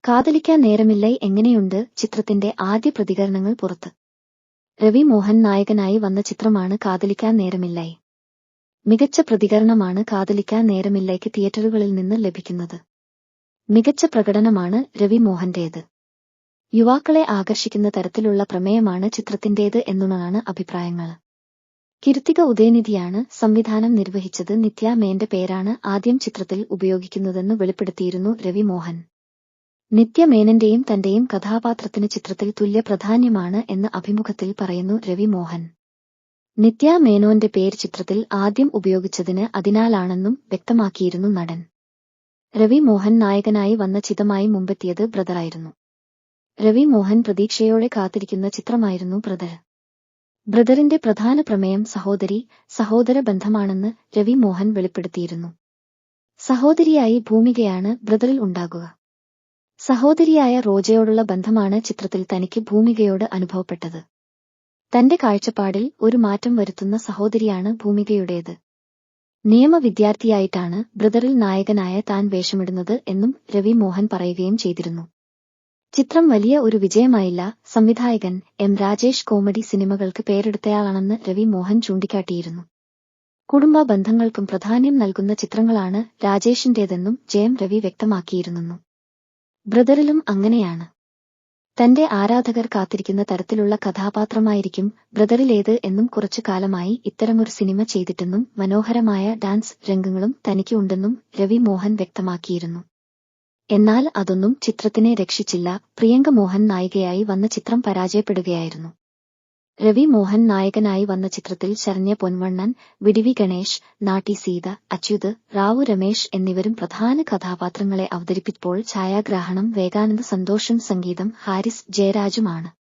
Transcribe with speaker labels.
Speaker 1: കാതലിക്കാൻ നേരമില്ല എങ്ങനെയുണ്ട് ചിത്രത്തിന്റെ ആദ്യ പ്രതികരണങ്ങൾ പുറത്ത്. രവി മോഹൻ നായകനായി വന്ന ചിത്രമാണ് കാതലിക്കാൻ നേരമില്ലായി. മികച്ച പ്രതികരണമാണ് കാതലിക്കാൻ നേരമില്ലയ്ക്ക് തിയേറ്ററുകളിൽ നിന്ന് ലഭിക്കുന്നത്. മികച്ച പ്രകടനമാണ് രവി മോഹന്റേത്. യുവാക്കളെ ആകർഷിക്കുന്ന തരത്തിലുള്ള പ്രമേയമാണ് ചിത്രത്തിന്റേത് എന്നുള്ളതാണ് അഭിപ്രായങ്ങൾ. കീർത്തിക ഉദയനിധിയാണ് സംവിധാനം നിർവഹിച്ചത്. നിത്യ മേന്റെ പേരാണ് ആദ്യം ചിത്രത്തിൽ ഉപയോഗിക്കുന്നതെന്ന് വെളിപ്പെടുത്തിയിരുന്നു രവി മോഹൻ. നിത്യ മേനന്റെയും തന്റെയും കഥാപാത്രത്തിന് ചിത്രത്തിൽ തുല്യ പ്രാധാന്യമാണ് എന്ന് അഭിമുഖത്തിൽ പറയുന്നു രവി മോഹൻ. നിത്യ മേനോന്റെ പേര് ചിത്രത്തിൽ ആദ്യം ഉപയോഗിച്ചതിന് അതിനാലാണെന്നും വ്യക്തമാക്കിയിരുന്നു നടൻ. രവി മോഹൻ നായകനായി വന്ന ചിത്രമായി മുമ്പെത്തിയത് ബ്രദറായിരുന്നു. രവി മോഹൻ പ്രതീക്ഷയോടെ കാത്തിരിക്കുന്ന ചിത്രമായിരുന്നു ബ്രദർ. ബ്രദറിന്റെ പ്രധാന പ്രമേയം സഹോദര ബന്ധമാണെന്ന് രവി മോഹൻ വെളിപ്പെടുത്തിയിരുന്നു. സഹോദരിയായി ഭൂമികയാണ് ബ്രദറിൽ ഉണ്ടാകുക. സഹോദരിയായ റോജയോടുള്ള ബന്ധമാണ് ചിത്രത്തിൽ തനിക്ക് ഭൂമികയോട് അനുഭവപ്പെട്ടത്. തന്റെ കാഴ്ചപ്പാടിൽ ഒരു മാറ്റം വരുത്തുന്ന സഹോദരിയാണ് ഭൂമികയുടേത്. നിയമ വിദ്യാർത്ഥിയായിട്ടാണ് ബ്രദറിൽ നായകനായ താൻ വേഷമിടുന്നത് എന്നും രവി മോഹൻ പറയുകയും ചെയ്തിരുന്നു. ചിത്രം വലിയ ഒരു വിജയമായില്ല. സംവിധായകൻ എം രാജേഷ് കോമഡി സിനിമകൾക്ക് പേരെടുത്തയാളാണെന്ന് രവി മോഹൻ ചൂണ്ടിക്കാട്ടിയിരുന്നു. കുടുംബ ബന്ധങ്ങൾക്കും പ്രാധാന്യം നൽകുന്ന ചിത്രങ്ങളാണ് രാജേഷിന്റേതെന്നും രവി വ്യക്തമാക്കിയിരുന്നു. ബ്രദറിലും അങ്ങനെയാണ്. തന്റെ ആരാധകർ കാത്തിരിക്കുന്ന തരത്തിലുള്ള കഥാപാത്രമായിരിക്കും ബ്രദറിലേത് എന്നും കുറച്ചു കാലമായി ഇത്തരമൊരു സിനിമ ചെയ്തിട്ടെന്നും മനോഹരമായ ഡാൻസ് രംഗങ്ങളും തനിക്ക് ഉണ്ടെന്നും രവി മോഹൻ വ്യക്തമാക്കിയിരുന്നു. എന്നാൽ അതൊന്നും ചിത്രത്തിനെ രക്ഷിച്ചില്ല. പ്രിയങ്ക മോഹൻ നായികയായി വന്ന ചിത്രം പരാജയപ്പെടുകയായിരുന്നു. രവി മോഹൻ നായകനായി വന്ന ചിത്രത്തിൽ ശരണ്യ പൊൻവണ്ണൻ, വിഡിവി ഗണേഷ്, നാട്ടി സീത, അച്യുത് റാവു രമേശ് എന്നിവരും പ്രധാന കഥാപാത്രങ്ങളെ അവതരിപ്പിച്ചപ്പോൾ ഛായാഗ്രാഹണം വേഗാനന്ദ് സന്തോഷും സംഗീതം ഹാരിസ് ജയരാജുമാണ്.